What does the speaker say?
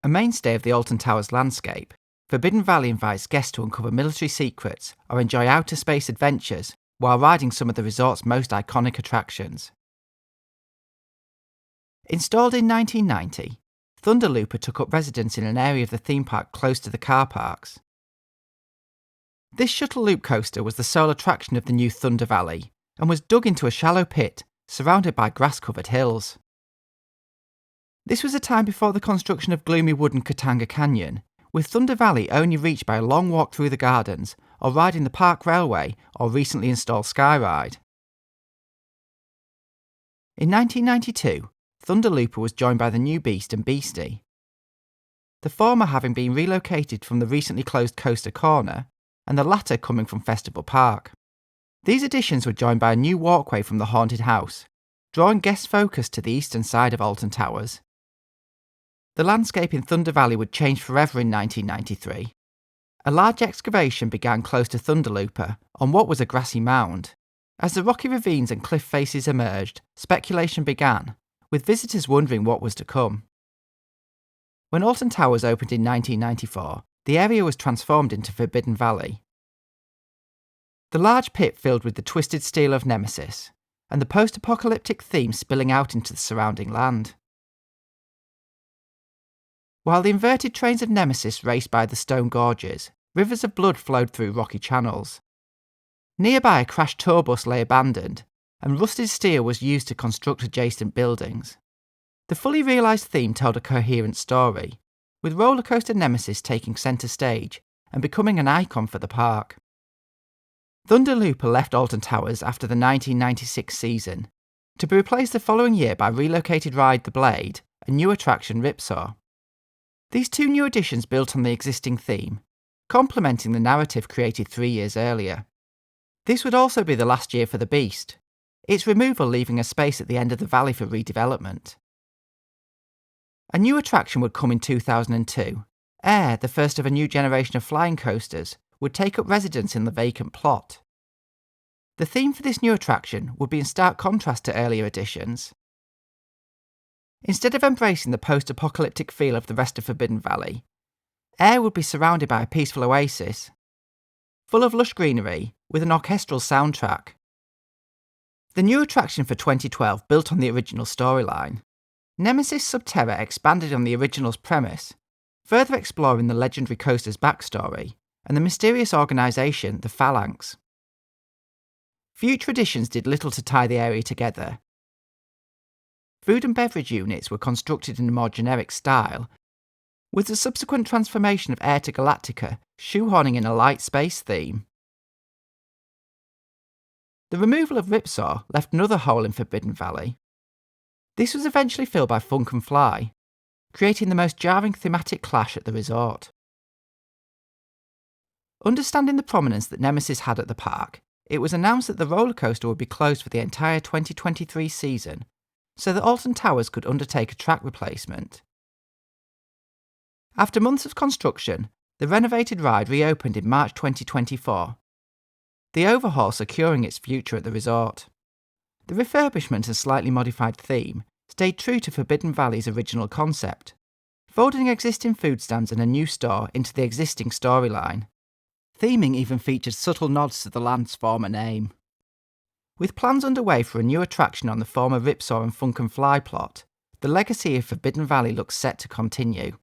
A mainstay of the Alton Towers landscape, Forbidden Valley invites guests to uncover military secrets or enjoy outer space adventures while riding some of the resort's most iconic attractions. Installed in 1990, Thunder Looper took up residence in an area of the theme park close to the car parks. This shuttle loop coaster was the sole attraction of the new Thunder Valley and was dug into a shallow pit surrounded by grass-covered hills. This was a time before the construction of gloomy wooden Katanga Canyon, with Thunder Valley only reached by a long walk through the gardens or riding the park railway or recently installed Skyride. In 1992, Thunder Looper was joined by the new Beast and Beastie, the former having been relocated from the recently closed Coaster Corner, and the latter coming from Festival Park. These additions were joined by a new walkway from the Haunted House, drawing guest focus to the eastern side of Alton Towers. The landscape in Thunder Valley would change forever in 1993. A large excavation began close to Thunder Looper on what was a grassy mound. As the rocky ravines and cliff faces emerged, speculation began, with visitors wondering what was to come. When Alton Towers opened in 1994, the area was transformed into Forbidden Valley. The large pit filled with the twisted steel of Nemesis, and the post-apocalyptic theme spilling out into the surrounding land. While the inverted trains of Nemesis raced by the stone gorges, rivers of blood flowed through rocky channels. Nearby, a crashed tour bus lay abandoned, and rusted steel was used to construct adjacent buildings. The fully realised theme told a coherent story, with Roller Coaster Nemesis taking centre stage and becoming an icon for the park. Thunder Looper left Alton Towers after the 1996 season, to be replaced the following year by relocated ride The Blade and new attraction Ripsaw. These two new additions built on the existing theme, complementing the narrative created 3 years earlier. This would also be the last year for the Beast, its removal leaving a space at the end of the valley for redevelopment. A new attraction would come in 2002. Air, the first of a new generation of flying coasters, would take up residence in the vacant plot. The theme for this new attraction would be in stark contrast to earlier editions. Instead of embracing the post-apocalyptic feel of the rest of Forbidden Valley, Air would be surrounded by a peaceful oasis, full of lush greenery, with an orchestral soundtrack. The new attraction for 2012 built on the original storyline. Nemesis Subterra expanded on the original's premise, further exploring the legendary coaster's backstory and the mysterious organisation, the Phalanx. Future additions did little to tie the area together. Food and beverage units were constructed in a more generic style, with the subsequent transformation of Air to Galactica shoehorning in a light space theme. The removal of Ripsaw left another hole in Forbidden Valley. This was eventually filled by Funk and Fly, creating the most jarring thematic clash at the resort. Understanding the prominence that Nemesis had at the park, it was announced that the roller coaster would be closed for the entire 2023 season, so that Alton Towers could undertake a track replacement. After months of construction, the renovated ride reopened in March 2024, the overhaul securing its future at the resort. The refurbishment and slightly modified theme stayed true to Forbidden Valley's original concept, folding existing food stands and a new store into the existing storyline. Theming even featured subtle nods to the land's former name. With plans underway for a new attraction on the former Ripsaw and Funk and Fly plot, the legacy of Forbidden Valley looks set to continue.